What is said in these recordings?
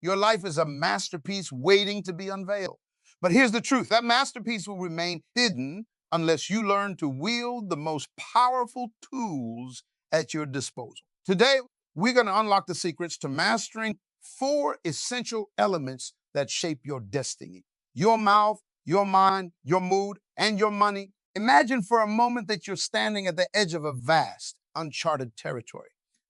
Your life is a masterpiece waiting to be unveiled. But here's the truth, that masterpiece will remain hidden unless you learn to wield the most powerful tools at your disposal. Today, we're going to unlock the secrets to mastering 4 essential elements that shape your destiny: your mouth, your mind, your mood, and your money. Imagine for a moment that you're standing at the edge of a vast, uncharted territory.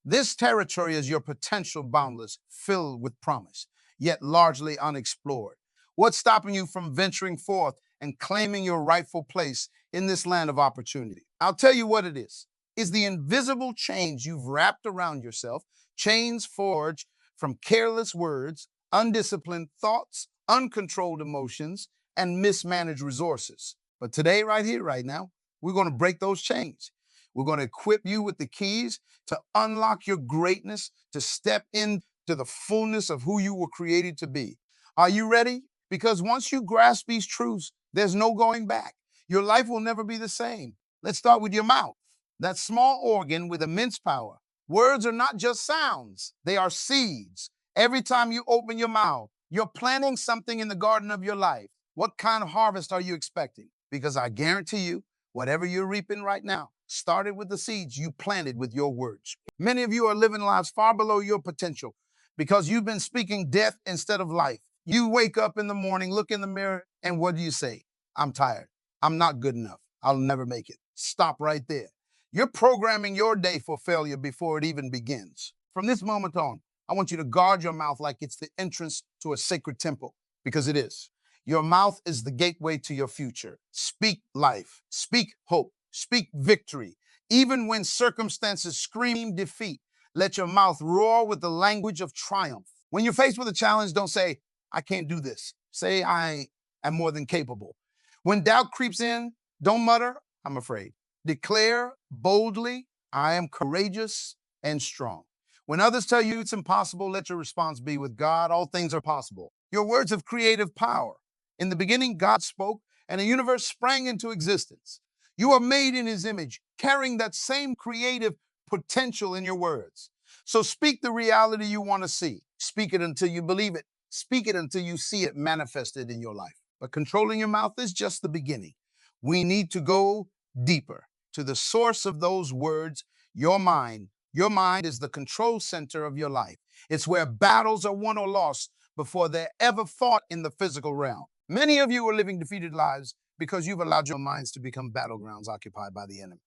This territory is your potential boundless, filled with promise, yet largely unexplored. What's stopping you from venturing forth and claiming your rightful place in this land of opportunity? I'll tell you what it is. It's the invisible chains you've wrapped around yourself, chains forged from careless words, undisciplined thoughts, uncontrolled emotions, and mismanaged resources. But today, right here, right now, we're going to break those chains. We're going to equip you with the keys to unlock your greatness, to step into the fullness of who you were created to be. Are you ready? Because once you grasp these truths, there's no going back. Your life will never be the same. Let's start with your mouth, that small organ with immense power. Words are not just sounds, they are seeds. Every time you open your mouth, you're planting something in the garden of your life. What kind of harvest are you expecting? Because I guarantee you, whatever you're reaping right now started with the seeds you planted with your words. Many of you are living lives far below your potential because you've been speaking death instead of life. You wake up in the morning, look in the mirror, and what do you say? I'm tired. I'm not good enough. I'll never make it. Stop right there. You're programming your day for failure before it even begins. From this moment on, I want you to guard your mouth like it's the entrance to a sacred temple, because it is. Your mouth is the gateway to your future. Speak life, speak hope, speak victory. Even when circumstances scream defeat, let your mouth roar with the language of triumph. When you're faced with a challenge, don't say, I can't do this. Say, I am more than capable. When doubt creeps in, don't mutter, I'm afraid. Declare boldly, I am courageous and strong. When others tell you it's impossible, let your response be, with God, all things are possible. Your words have creative power. In the beginning, God spoke, and the universe sprang into existence. You are made in His image, carrying that same creative potential in your words. So speak the reality you want to see. Speak it until you believe it. Speak it until you see it manifested in your life. But controlling your mouth is just the beginning. We need to go deeper to the source of those words, your mind. Your mind is the control center of your life. It's where battles are won or lost before they're ever fought in the physical realm. Many of you are living defeated lives because you've allowed your minds to become battlegrounds occupied by the enemy.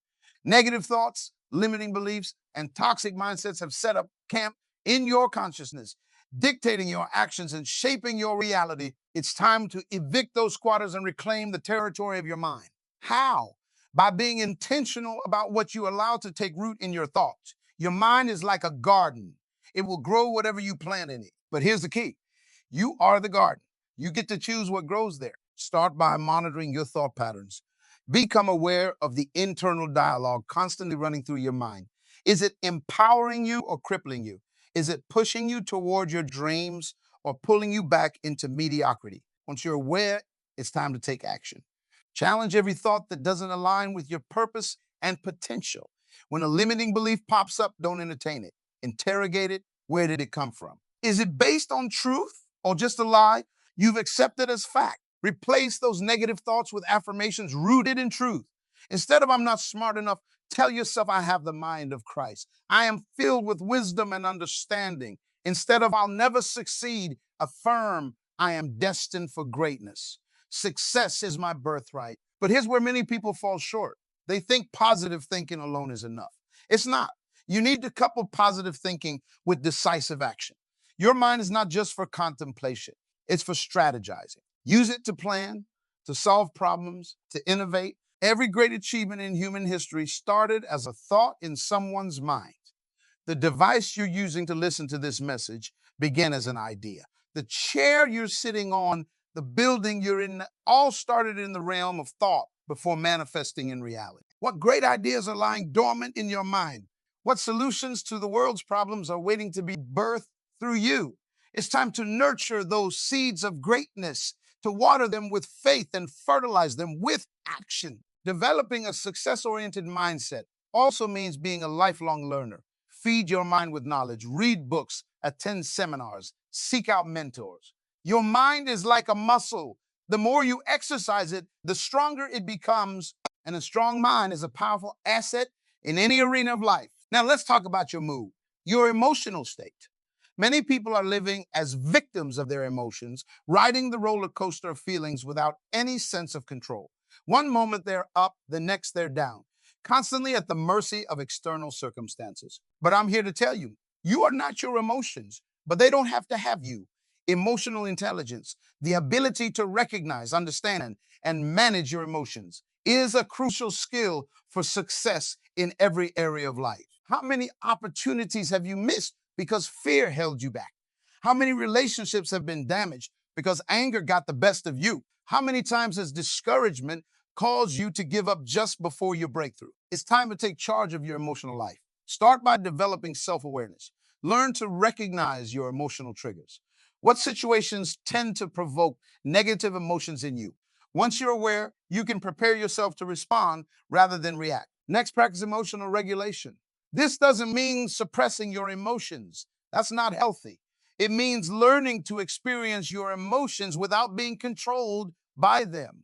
Negative thoughts, limiting beliefs, and toxic mindsets have set up camp in your consciousness, dictating your actions and shaping your reality. It's time to evict those squatters and reclaim the territory of your mind. How? By being intentional about what you allow to take root in your thoughts. Your mind is like a garden. It will grow whatever you plant in it. But here's the key. You are the garden. You get to choose what grows there. Start by monitoring your thought patterns. Become aware of the internal dialogue constantly running through your mind. Is it empowering you or crippling you? Is it pushing you toward your dreams or pulling you back into mediocrity? Once you're aware, it's time to take action. Challenge every thought that doesn't align with your purpose and potential. When a limiting belief pops up, don't entertain it. Interrogate it. Where did it come from? Is it based on truth or just a lie you've accepted as fact? Replace those negative thoughts with affirmations rooted in truth. Instead of I'm not smart enough, tell yourself I have the mind of Christ. I am filled with wisdom and understanding. Instead of I'll never succeed, affirm I am destined for greatness. Success is my birthright. But here's where many people fall short. They think positive thinking alone is enough. It's not. You need to couple positive thinking with decisive action. Your mind is not just for contemplation. It's for strategizing. Use it to plan, to solve problems, to innovate. Every great achievement in human history started as a thought in someone's mind. The device you're using to listen to this message began as an idea. The chair you're sitting on, the building you're in, all started in the realm of thought before manifesting in reality. What great ideas are lying dormant in your mind? What solutions to the world's problems are waiting to be birthed through you? It's time to nurture those seeds of greatness, to water them with faith and fertilize them with action. Developing a success-oriented mindset also means being a lifelong learner. Feed your mind with knowledge, read books, attend seminars, seek out mentors. Your mind is like a muscle. The more you exercise it, the stronger it becomes. And a strong mind is a powerful asset in any arena of life. Now, let's talk about your mood, your emotional state. Many people are living as victims of their emotions, riding the roller coaster of feelings without any sense of control. One moment they're up, the next they're down, constantly at the mercy of external circumstances. But I'm here to tell you, you are not your emotions, but they don't have to have you. Emotional intelligence, the ability to recognize, understand, and manage your emotions, is a crucial skill for success in every area of life. How many opportunities have you missed because fear held you back? How many relationships have been damaged because anger got the best of you? How many times has discouragement caused you to give up just before your breakthrough? It's time to take charge of your emotional life. Start by developing self awareness. Learn to recognize your emotional triggers. What situations tend to provoke negative emotions in you? Once you're aware, you can prepare yourself to respond rather than react. Next, practice emotional regulation. This doesn't mean suppressing your emotions. That's not healthy. It means learning to experience your emotions without being controlled by them.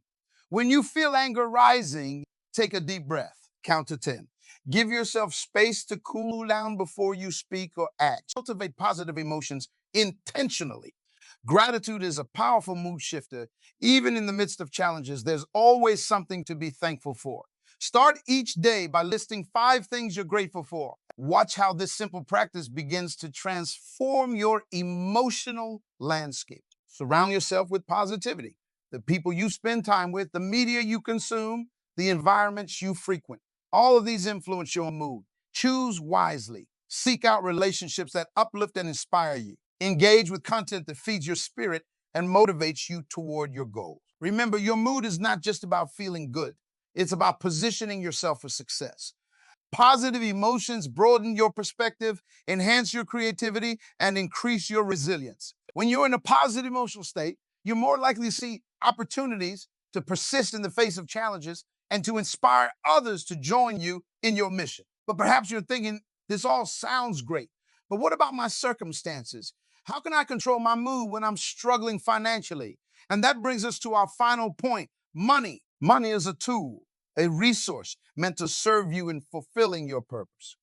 When you feel anger rising, take a deep breath. Count to 10. Give yourself space to cool down before you speak or act. Cultivate positive emotions intentionally. Gratitude is a powerful mood shifter. Even in the midst of challenges, there's always something to be thankful for. Start each day by listing 5 things you're grateful for. Watch how this simple practice begins to transform your emotional landscape. Surround yourself with positivity. The people you spend time with, the media you consume, the environments you frequent. All of these influence your mood. Choose wisely. Seek out relationships that uplift and inspire you. Engage with content that feeds your spirit and motivates you toward your goals. Remember, your mood is not just about feeling good. It's about positioning yourself for success. Positive emotions broaden your perspective, enhance your creativity, and increase your resilience. When you're in a positive emotional state, you're more likely to see opportunities to persist in the face of challenges and to inspire others to join you in your mission. But perhaps you're thinking, this all sounds great, but what about my circumstances? How can I control my mood when I'm struggling financially? And that brings us to our final point, money. Money is a tool, a resource meant to serve you in fulfilling your purpose.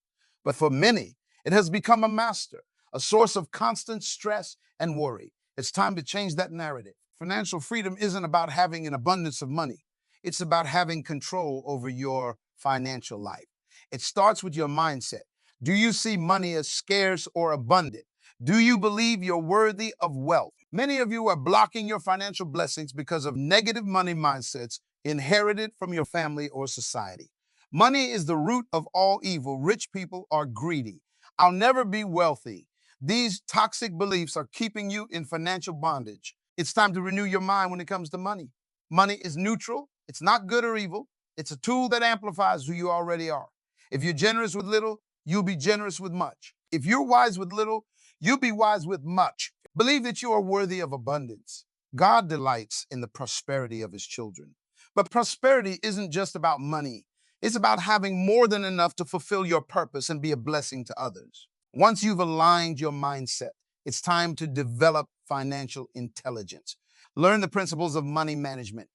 But for many, it has become a master, a source of constant stress and worry. It's time to change that narrative. Financial freedom isn't about having an abundance of money. It's about having control over your financial life. It starts with your mindset. Do you see money as scarce or abundant? Do you believe you're worthy of wealth? Many of you are blocking your financial blessings because of negative money mindsets inherited from your family or society. Money is the root of all evil. Rich people are greedy. I'll never be wealthy. These toxic beliefs are keeping you in financial bondage. It's time to renew your mind when it comes to money. Money is neutral. It's not good or evil. It's a tool that amplifies who you already are. If you're generous with little, you'll be generous with much. If you're wise with little, you'll be wise with much. Believe that you are worthy of abundance. God delights in the prosperity of his children. But prosperity isn't just about money. It's about having more than enough to fulfill your purpose and be a blessing to others. Once you've aligned your mindset, it's time to develop financial intelligence. Learn the principles of money management.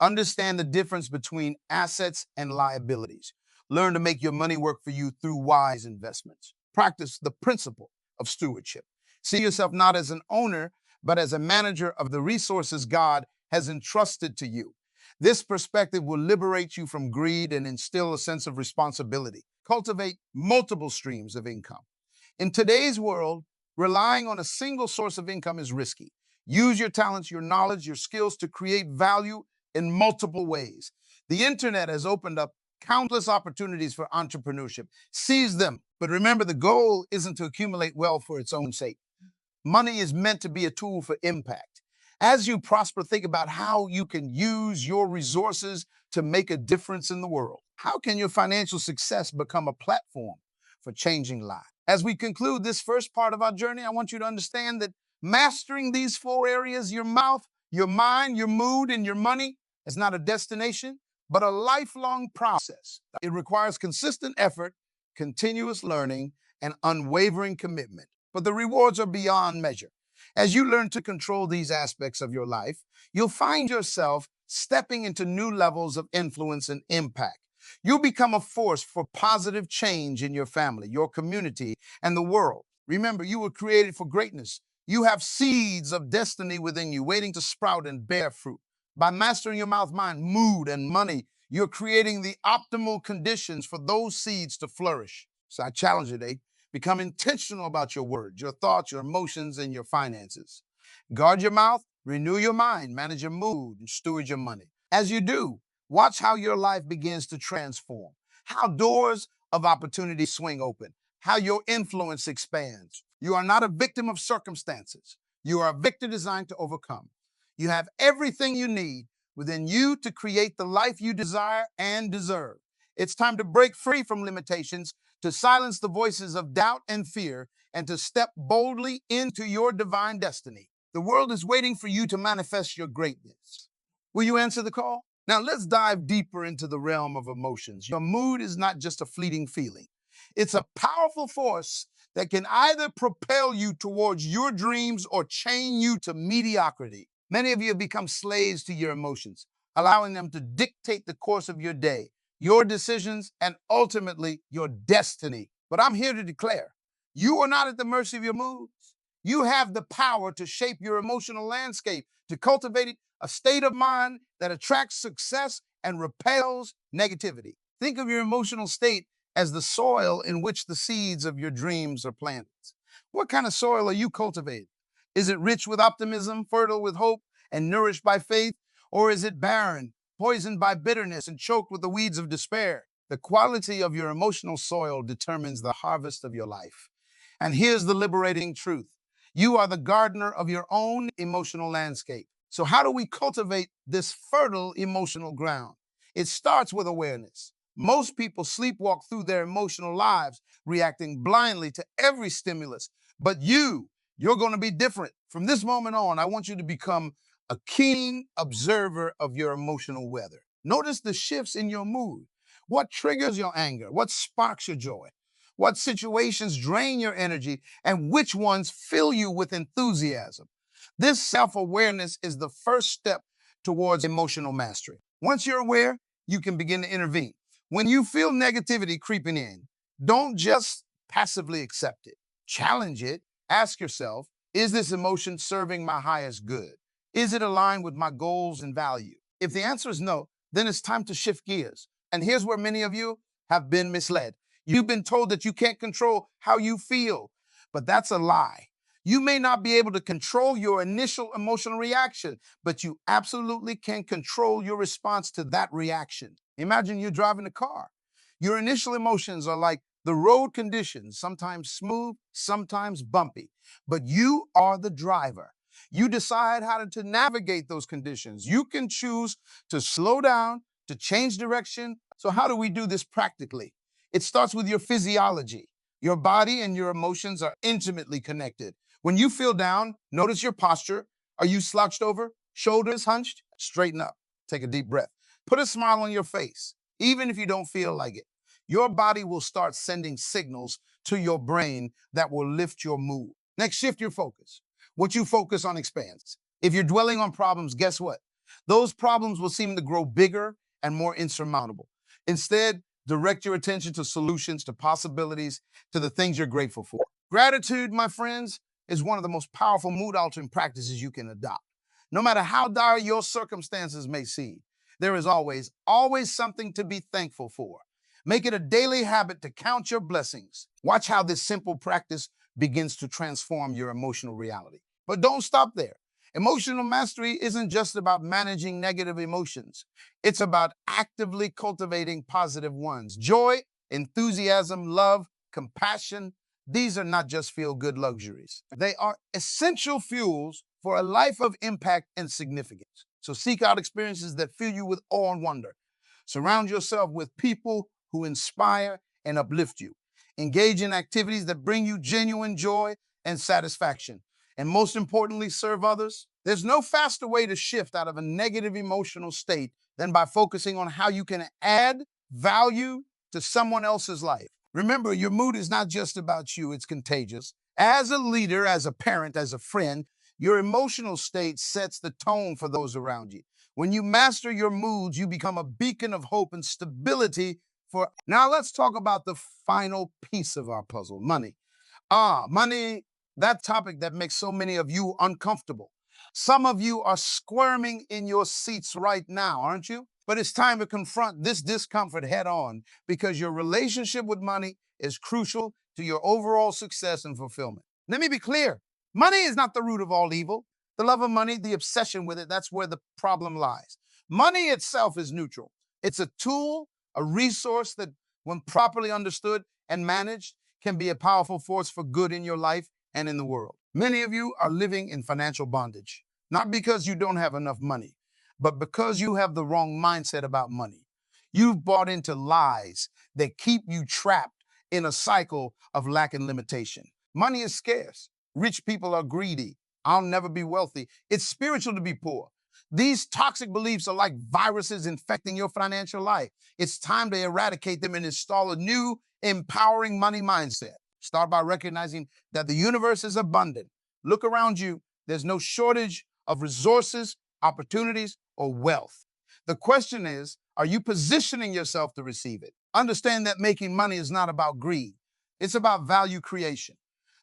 Understand the difference between assets and liabilities. Learn to make your money work for you through wise investments. Practice the principle of stewardship. See yourself not as an owner, but as a manager of the resources God has entrusted to you. This perspective will liberate you from greed and instill a sense of responsibility. Cultivate multiple streams of income. In today's world, relying on a single source of income is risky. Use your talents, your knowledge, your skills to create value in multiple ways. The internet has opened up countless opportunities for entrepreneurship. Seize them. But remember, the goal isn't to accumulate wealth for its own sake. Money is meant to be a tool for impact. As you prosper, think about how you can use your resources to make a difference in the world. How can your financial success become a platform for changing lives? As we conclude this first part of our journey, I want you to understand that mastering these 4 areas, your mouth, your mind, your mood, and your money, is not a destination, but a lifelong process. It requires consistent effort, continuous learning, and unwavering commitment. But the rewards are beyond measure. As you learn to control these aspects of your life, you'll find yourself stepping into new levels of influence and impact. You'll become a force for positive change in your family, your community, and the world. Remember, you were created for greatness. You have seeds of destiny within you waiting to sprout and bear fruit. By mastering your mouth, mind, mood, and money, you're creating the optimal conditions for those seeds to flourish. So I challenge you today. Become intentional about your words, your thoughts, your emotions, and your finances. Guard your mouth, renew your mind, manage your mood, and steward your money. As you do, watch how your life begins to transform, how doors of opportunity swing open, how your influence expands. You are not a victim of circumstances. You are a victor designed to overcome. You have everything you need within you to create the life you desire and deserve. It's time to break free from limitations, to silence the voices of doubt and fear, and to step boldly into your divine destiny. The world is waiting for you to manifest your greatness. Will you answer the call? Now let's dive deeper into the realm of emotions. Your mood is not just a fleeting feeling. It's a powerful force that can either propel you towards your dreams or chain you to mediocrity. Many of you have become slaves to your emotions, allowing them to dictate the course of your day, your decisions, and ultimately your destiny. But I'm here to declare, you are not at the mercy of your moods. You have the power to shape your emotional landscape, to cultivate a state of mind that attracts success and repels negativity. Think of your emotional state as the soil in which the seeds of your dreams are planted. What kind of soil are you cultivating? Is it rich with optimism, fertile with hope, and nourished by faith? Or is it barren, poisoned by bitterness, and choked with the weeds of despair? The quality of your emotional soil determines the harvest of your life. And here's the liberating truth. You are the gardener of your own emotional landscape. So how do we cultivate this fertile emotional ground? It starts with awareness. Most people sleepwalk through their emotional lives, reacting blindly to every stimulus. But you're going to be different. From this moment on, I want you to become a keen observer of your emotional weather. Notice the shifts in your mood. What triggers your anger? What sparks your joy? What situations drain your energy? And which ones fill you with enthusiasm? This self-awareness is the first step towards emotional mastery. Once you're aware, you can begin to intervene. When you feel negativity creeping in, don't just passively accept it. Challenge it. Ask yourself, is this emotion serving my highest good? Is it aligned with my goals and value? If the answer is no, then it's time to shift gears. And here's where many of you have been misled. You've been told that you can't control how you feel, but that's a lie. You may not be able to control your initial emotional reaction, but you absolutely can control your response to that reaction. Imagine you're driving a car. Your initial emotions are like the road conditions, sometimes smooth, sometimes bumpy, but you are the driver. You decide how to navigate those conditions. You can choose to slow down, to change direction. So how do we do this practically? It starts with your physiology. Your body and your emotions are intimately connected. When you feel down, notice your posture. Are you slouched over? Shoulders hunched? Straighten up. Take a deep breath. Put a smile on your face, even if you don't feel like it. Your body will start sending signals to your brain that will lift your mood. Next, shift your focus. What you focus on expands. If you're dwelling on problems, guess what? Those problems will seem to grow bigger and more insurmountable. Instead, direct your attention to solutions, to possibilities, to the things you're grateful for. Gratitude, my friends, is one of the most powerful mood altering practices you can adopt. No matter how dire your circumstances may seem, there is always something to be thankful for. Make it a daily habit to count your blessings. Watch how this simple practice begins to transform your emotional reality. But don't stop there. Emotional mastery isn't just about managing negative emotions. It's about actively cultivating positive ones. Joy, enthusiasm, love, compassion, these are not just feel-good luxuries. They are essential fuels for a life of impact and significance. So seek out experiences that fill you with awe and wonder. Surround yourself with people who inspire and uplift you. Engage in activities that bring you genuine joy and satisfaction. And most importantly, serve others. There's no faster way to shift out of a negative emotional state than by focusing on how you can add value to someone else's life. Remember, your mood is not just about you, it's contagious. As a leader, as a parent, as a friend, Your emotional state sets the tone for those around you. When you master your moods, you become a beacon of hope and stability for. Now, let's talk about the final piece of our puzzle, money. Money, that topic that makes so many of you uncomfortable. Some of you are squirming in your seats right now, aren't you? But it's time to confront this discomfort head on because your relationship with money is crucial to your overall success and fulfillment. Let me be clear. Money is not the root of all evil. The love of money, the obsession with it, that's where the problem lies. Money itself is neutral. It's a tool, a resource that, when properly understood and managed, can be a powerful force for good in your life and in the world. Many of you are living in financial bondage, not because you don't have enough money, but because you have the wrong mindset about money. You've bought into lies that keep you trapped in a cycle of lack and limitation. Money is scarce. Rich people are greedy. I'll never be wealthy. It's spiritual to be poor. These toxic beliefs are like viruses infecting your financial life. It's time to eradicate them and install a new, empowering money mindset. Start by recognizing that the universe is abundant. Look around you. There's no shortage of resources, opportunities, or wealth. The question is, are you positioning yourself to receive it? Understand that making money is not about greed. It's about value creation.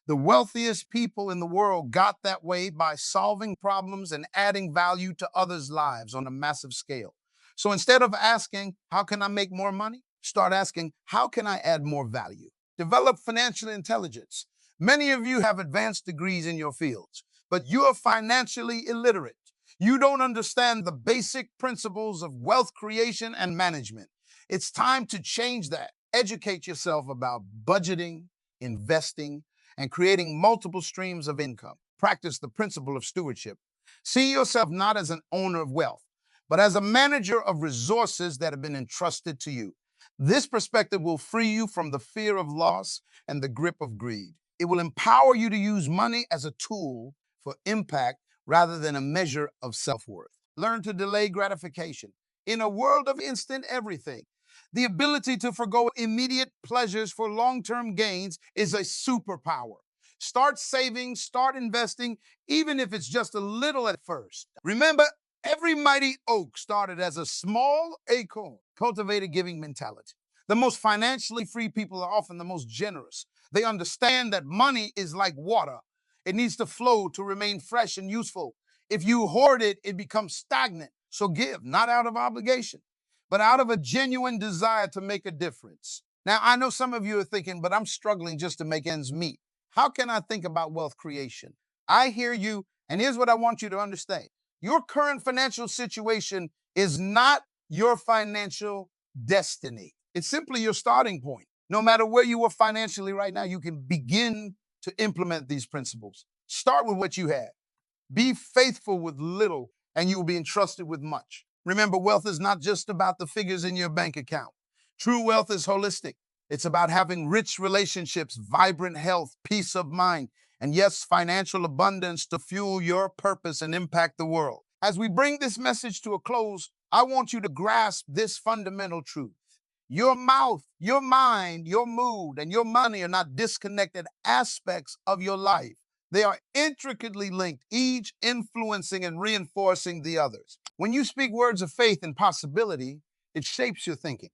The wealthiest people in the world got that way by solving problems and adding value to others' lives on a massive scale. So instead of asking, how can I make more money? Start asking, how can I add more value? Develop financial intelligence. Many of you have advanced degrees in your fields, but you are financially illiterate. You don't understand the basic principles of wealth creation and management. It's time to change that. Educate yourself about budgeting, investing, and creating multiple streams of income. Practice the principle of stewardship. See yourself not as an owner of wealth, but as a manager of resources that have been entrusted to you. This perspective will free you from the fear of loss and the grip of greed. It will empower you to use money as a tool for impact rather than a measure of self-worth. Learn to delay gratification. In a world of instant everything, the ability to forgo immediate pleasures for long-term gains is a superpower. Start saving, start investing, even if it's just a little at first. Remember, every mighty oak started as a small acorn. Cultivate a giving mentality. The most financially free people are often the most generous. They understand that money is like water. It needs to flow to remain fresh and useful. If you hoard it, it becomes stagnant. So give, not out of obligation, but out of a genuine desire to make a difference. Now, I know some of you are thinking, but I'm struggling just to make ends meet. How can I think about wealth creation? I hear you, and here's what I want you to understand. Your current financial situation is not your financial destiny. It's simply your starting point. No matter where you are financially right now, you can begin to implement these principles. Start with what you have. Be faithful with little, and you will be entrusted with much. Remember, wealth is not just about the figures in your bank account. True wealth is holistic. It's about having rich relationships, vibrant health, peace of mind, and yes, financial abundance to fuel your purpose and impact the world. As we bring this message to a close, I want you to grasp this fundamental truth. Your mouth, your mind, your mood, and your money are not disconnected aspects of your life. They are intricately linked, each influencing and reinforcing the others. When you speak words of faith and possibility, it shapes your thinking.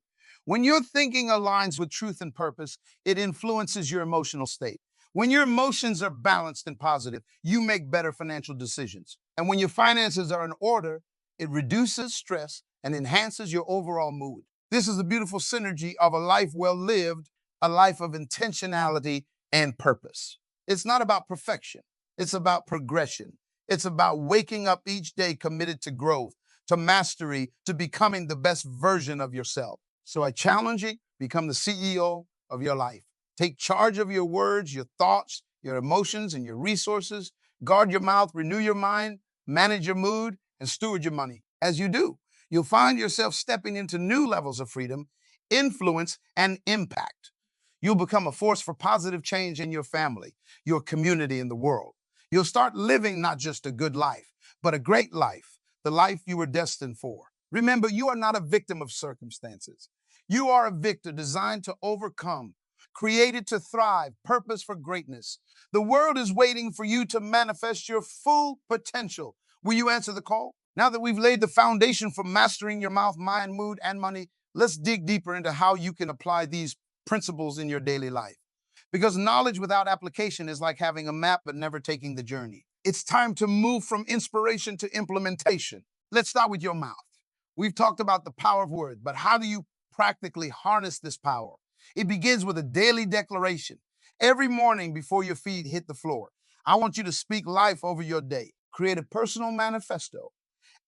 When your thinking aligns with truth and purpose, it influences your emotional state. When your emotions are balanced and positive, you make better financial decisions. And when your finances are in order, it reduces stress and enhances your overall mood. This is a beautiful synergy of a life well lived, a life of intentionality and purpose. It's not about perfection. It's about progression. It's about waking up each day committed to growth, to mastery, to becoming the best version of yourself. So I challenge you, become the CEO of your life. Take charge of your words, your thoughts, your emotions, and your resources. Guard your mouth, renew your mind, manage your mood, and steward your money. As you do, you'll find yourself stepping into new levels of freedom, influence, and impact. You'll become a force for positive change in your family, your community, and the world. You'll start living not just a good life, but a great life, the life you were destined for. Remember, you are not a victim of circumstances. You are a victor designed to overcome. created to thrive, purpose for greatness. The world is waiting for you to manifest your full potential. Will you answer the call? Now that we've laid the foundation for mastering your mouth, mind, mood, and money, let's dig deeper into how you can apply these principles in your daily life. Because knowledge without application is like having a map but never taking the journey. It's time to move from inspiration to implementation. Let's start with your mouth. We've talked about the power of words, but how do you practically harness this power? It begins with a daily declaration. Every morning before your feet hit the floor, I want you to speak life over your day. Create a personal manifesto,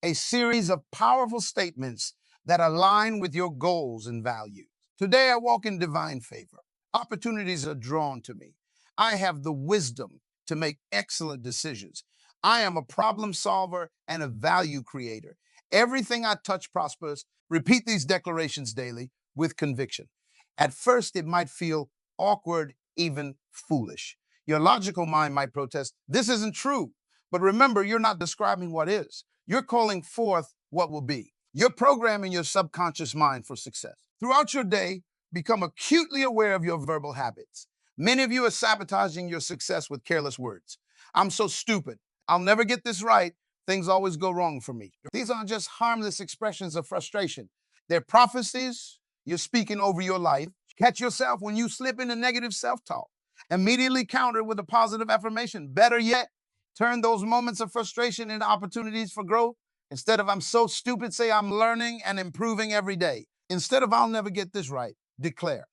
a series of powerful statements that align with your goals and values. Today, I walk in divine favor. Opportunities are drawn to me. I have the wisdom to make excellent decisions. I am a problem solver and a value creator. Everything I touch prospers. Repeat these declarations daily with conviction. At first, it might feel awkward, even foolish. Your logical mind might protest, this isn't true. But remember, you're not describing what is. You're calling forth what will be. You're programming your subconscious mind for success. Throughout your day, become acutely aware of your verbal habits. Many of you are sabotaging your success with careless words. I'm so stupid. I'll never get this right. Things always go wrong for me. These aren't just harmless expressions of frustration. They're prophecies you're speaking over your life. Catch yourself when you slip into negative self-talk. Immediately counter with a positive affirmation. Better yet, turn those moments of frustration into opportunities for growth. Instead of I'm so stupid, say I'm learning and improving every day. Instead of I'll never get this right, declare,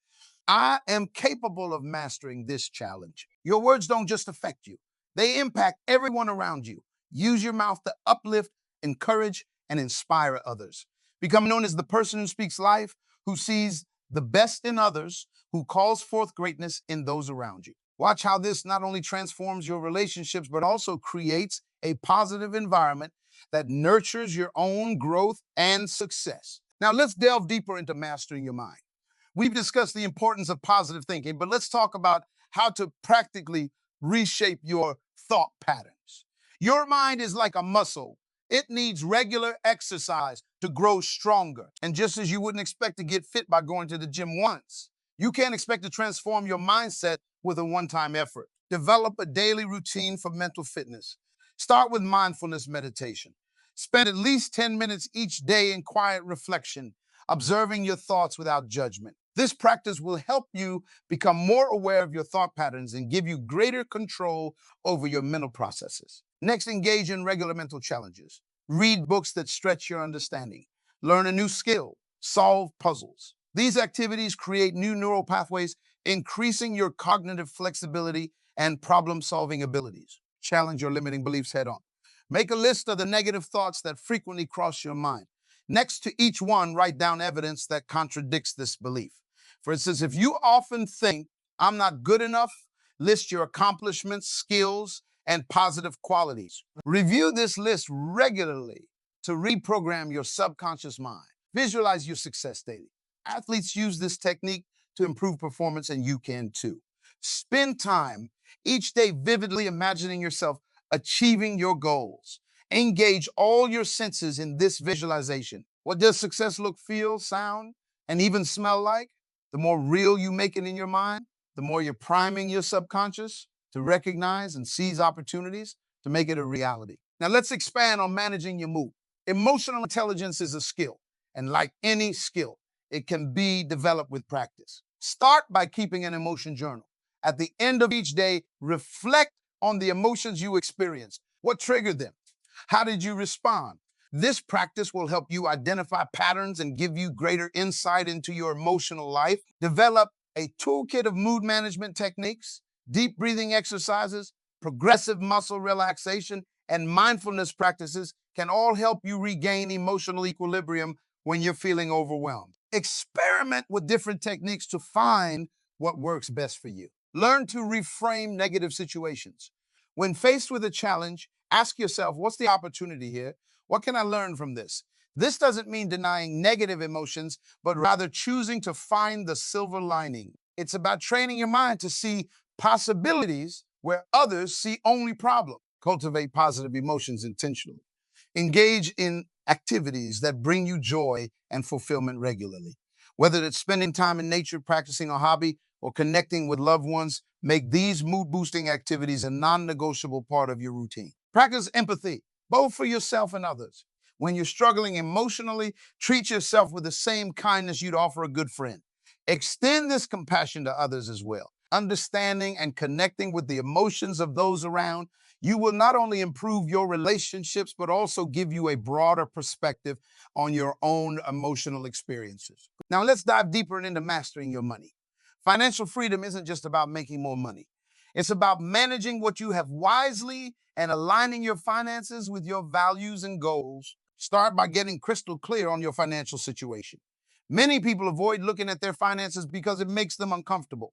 I am capable of mastering this challenge. Your words don't just affect you, they impact everyone around you. Use your mouth to uplift, encourage, and inspire others. Become known as the person who speaks life, who sees the best in others, who calls forth greatness in those around you. Watch how this not only transforms your relationships, but also creates a positive environment that nurtures your own growth and success. Now, let's delve deeper into mastering your mind. We've discussed the importance of positive thinking, but let's talk about how to practically reshape your thought patterns. Your mind is like a muscle. It needs regular exercise to grow stronger. And just as you wouldn't expect to get fit by going to the gym once, you can't expect to transform your mindset with a one-time effort. Develop a daily routine for mental fitness. Start with mindfulness meditation. Spend at least 10 minutes each day in quiet reflection, observing your thoughts without judgment. This practice will help you become more aware of your thought patterns and give you greater control over your mental processes. Next, engage in regular mental challenges. Read books that stretch your understanding. Learn a new skill. Solve puzzles. These activities create new neural pathways, increasing your cognitive flexibility and problem-solving abilities. Challenge your limiting beliefs head-on. Make a list of the negative thoughts that frequently cross your mind. Next to each one, write down evidence that contradicts this belief. For instance, if you often think, I'm not good enough, list your accomplishments, skills, and positive qualities. Review this list regularly to reprogram your subconscious mind. Visualize your success daily. Athletes use this technique to improve performance, and you can too. Spend time each day vividly imagining yourself achieving your goals. Engage all your senses in this visualization. What does success look, feel, sound, and even smell like? The more real you make it in your mind, the more you're priming your subconscious to recognize and seize opportunities to make it a reality. Now let's expand on managing your mood. Emotional intelligence is a skill, and like any skill, it can be developed with practice. Start by keeping an emotion journal. At the end of each day, reflect on the emotions you experienced. What triggered them? How did you respond? This practice will help you identify patterns and give you greater insight into your emotional life. Develop a toolkit of mood management techniques, deep breathing exercises, progressive muscle relaxation, and mindfulness practices can all help you regain emotional equilibrium when you're feeling overwhelmed. Experiment with different techniques to find what works best for you. Learn to reframe negative situations. When faced with a challenge, ask yourself, what's the opportunity here? What can I learn from this? This doesn't mean denying negative emotions, but rather choosing to find the silver lining. It's about training your mind to see possibilities where others see only problems. Cultivate positive emotions intentionally. Engage in activities that bring you joy and fulfillment regularly. Whether it's spending time in nature, practicing a hobby, or connecting with loved ones, make these mood boosting activities a non negotiable part of your routine. Practice empathy, both for yourself and others. When you're struggling emotionally, treat yourself with the same kindness you'd offer a good friend. Extend this compassion to others as well. Understanding and connecting with the emotions of those around, you will not only improve your relationships, but also give you a broader perspective on your own emotional experiences. Now, let's dive deeper into mastering your money. Financial freedom isn't just about making more money. It's about managing what you have wisely and aligning your finances with your values and goals. Start by getting crystal clear on your financial situation. Many people avoid looking at their finances because it makes them uncomfortable.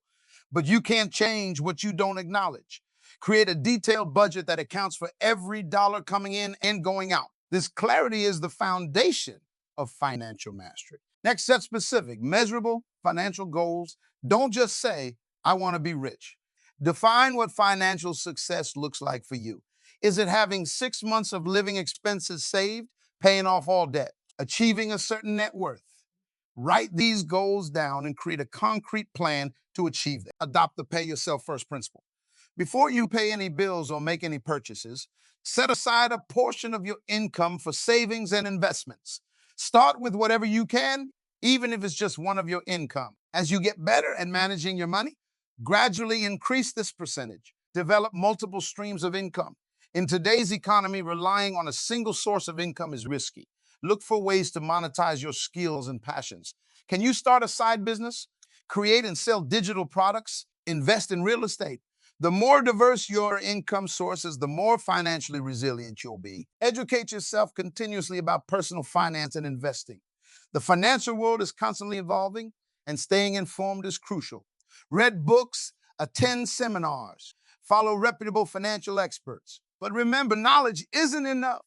But you can't change what you don't acknowledge. Create a detailed budget that accounts for every dollar coming in and going out. This clarity is the foundation of financial mastery. Next, set specific, measurable financial goals. Don't just say, I want to be rich. Define what financial success looks like for you. Is it having 6 months of living expenses saved, paying off all debt, achieving a certain net worth? Write these goals down and create a concrete plan to achieve them. Adopt the pay yourself first principle. Before you pay any bills or make any purchases, set aside a portion of your income for savings and investments. Start with whatever you can, even if it's just one of your income. As you get better at managing your money, gradually increase this percentage. Develop multiple streams of income. In today's economy, relying on a single source of income is risky. Look for ways to monetize your skills and passions. Can you start a side business? Create and sell digital products? Invest in real estate? The more diverse your income sources, the more financially resilient you'll be. Educate yourself continuously about personal finance and investing. The financial world is constantly evolving, and staying informed is crucial. Read books, attend seminars, follow reputable financial experts. But remember, knowledge isn't enough.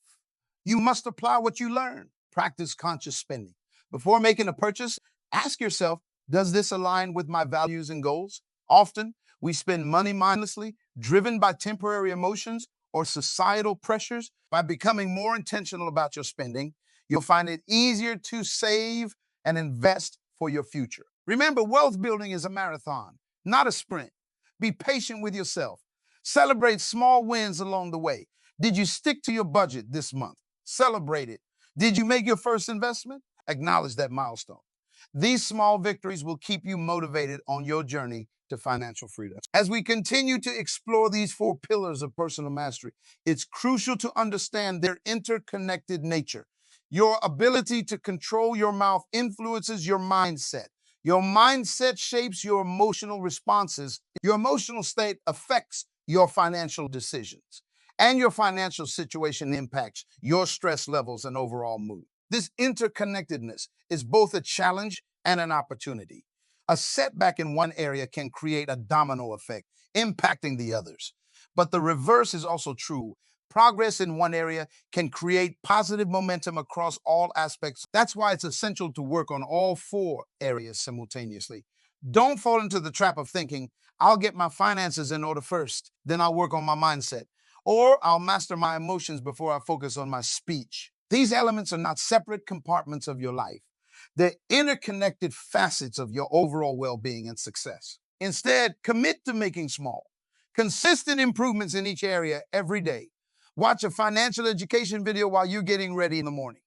You must apply what you learn. Practice conscious spending. Before making a purchase, ask yourself, does this align with my values and goals? Often, we spend money mindlessly, driven by temporary emotions or societal pressures. By becoming more intentional about your spending, you'll find it easier to save and invest for your future. Remember, wealth building is a marathon, not a sprint. Be patient with yourself. Celebrate small wins along the way. Did you stick to your budget this month? Celebrate it. Did you make your first investment? Acknowledge that milestone. These small victories will keep you motivated on your journey to financial freedom. As we continue to explore these 4 pillars of personal mastery, it's crucial to understand their interconnected nature. Your ability to control your mouth influences your mindset. Your mindset shapes your emotional responses. Your emotional state affects your financial decisions. And your financial situation impacts your stress levels and overall mood. This interconnectedness is both a challenge and an opportunity. A setback in one area can create a domino effect, impacting the others. But the reverse is also true. Progress in one area can create positive momentum across all aspects. That's why it's essential to work on all 4 areas simultaneously. Don't fall into the trap of thinking, I'll get my finances in order first, then I'll work on my mindset. Or I'll master my emotions before I focus on my speech. These elements are not separate compartments of your life. They're interconnected facets of your overall well-being and success. Instead, commit to making small, consistent improvements in each area every day. Watch a financial education video while you're getting ready in the morning.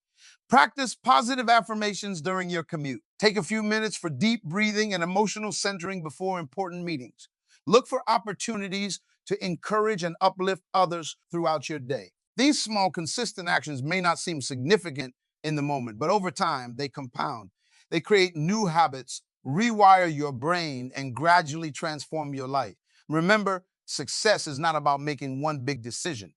Practice positive affirmations during your commute. Take a few minutes for deep breathing and emotional centering before important meetings. Look for opportunities to encourage and uplift others throughout your day. These small, consistent actions may not seem significant in the moment, but over time, they compound. They create new habits, rewire your brain, and gradually transform your life. Remember, success is not about making one big decision.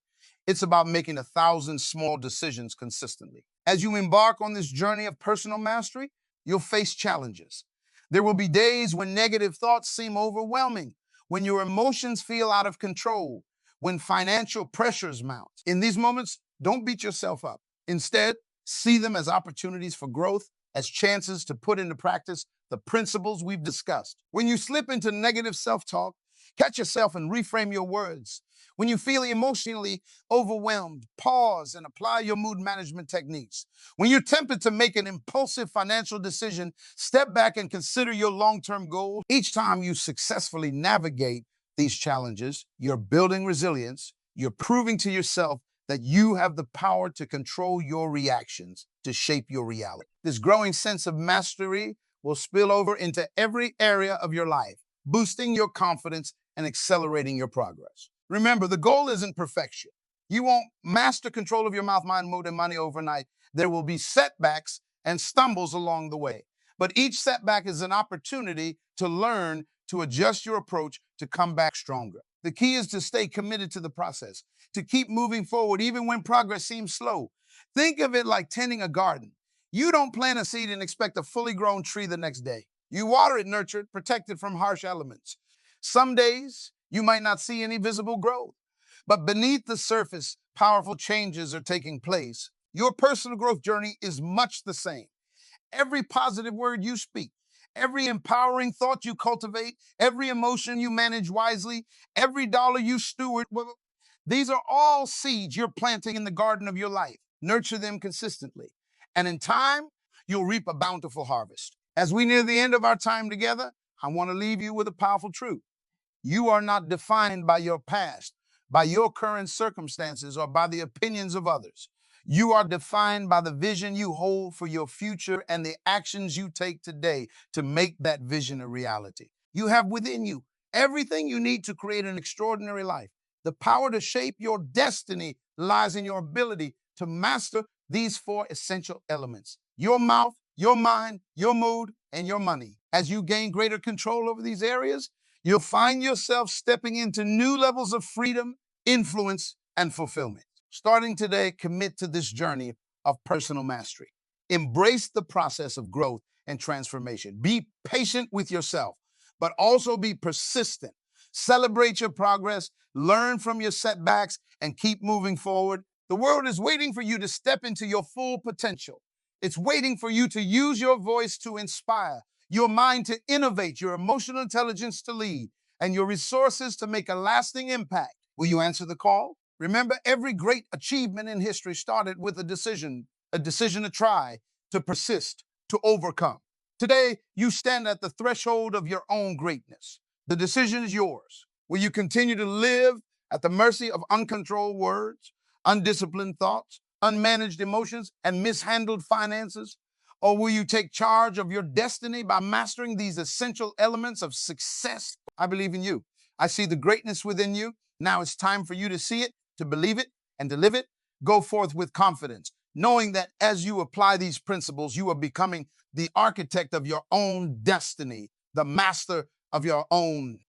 It's about making 1,000 small decisions consistently. As you embark on this journey of personal mastery, you'll face challenges. There will be days when negative thoughts seem overwhelming, when your emotions feel out of control, when financial pressures mount. In these moments, don't beat yourself up. Instead, see them as opportunities for growth, as chances to put into practice the principles we've discussed. When you slip into negative self-talk, Catch yourself and reframe your words. When you feel emotionally overwhelmed, pause and apply your mood management techniques. When you're tempted to make an impulsive financial decision, step back and consider your long term goals. Each time you successfully navigate these challenges, you're building resilience, you're proving to yourself that you have the power to control your reactions, to shape your reality. This growing sense of mastery will spill over into every area of your life, boosting your confidence and accelerating your progress. Remember, the goal isn't perfection. You won't master control of your mouth, mind, mood, and money overnight. There will be setbacks and stumbles along the way. But each setback is an opportunity to learn, to adjust your approach, to come back stronger. The key is to stay committed to the process, to keep moving forward even when progress seems slow. Think of it like tending a garden. You don't plant a seed and expect a fully grown tree the next day. You water it, nurture it, protect it from harsh elements. Some days you might not see any visible growth, but beneath the surface, powerful changes are taking place. Your personal growth journey is much the same. Every positive word you speak, every empowering thought you cultivate, every emotion you manage wisely, every dollar you steward, well, these are all seeds you're planting in the garden of your life. Nurture them consistently. And in time, you'll reap a bountiful harvest. As we near the end of our time together, I want to leave you with a powerful truth. You are not defined by your past, by your current circumstances, or by the opinions of others. You are defined by the vision you hold for your future and the actions you take today to make that vision a reality. You have within you everything you need to create an extraordinary life. The power to shape your destiny lies in your ability to master these four essential elements: your mouth, your mind, your mood, and your money. As you gain greater control over these areas, you'll find yourself stepping into new levels of freedom, influence, and fulfillment. Starting today, commit to this journey of personal mastery. Embrace the process of growth and transformation. Be patient with yourself, but also be persistent. Celebrate your progress, learn from your setbacks, and keep moving forward. The world is waiting for you to step into your full potential. It's waiting for you to use your voice to inspire, your mind to innovate, your emotional intelligence to lead, and your resources to make a lasting impact. Will you answer the call? Remember, every great achievement in history started with a decision to try, to persist, to overcome. Today, you stand at the threshold of your own greatness. The decision is yours. Will you continue to live at the mercy of uncontrolled words, undisciplined thoughts, unmanaged emotions, and mishandled finances? Or will you take charge of your destiny by mastering these essential elements of success? I believe in you. I see the greatness within you. Now it's time for you to see it, to believe it, and to live it. Go forth with confidence, knowing that as you apply these principles, you are becoming the architect of your own destiny, the master of your own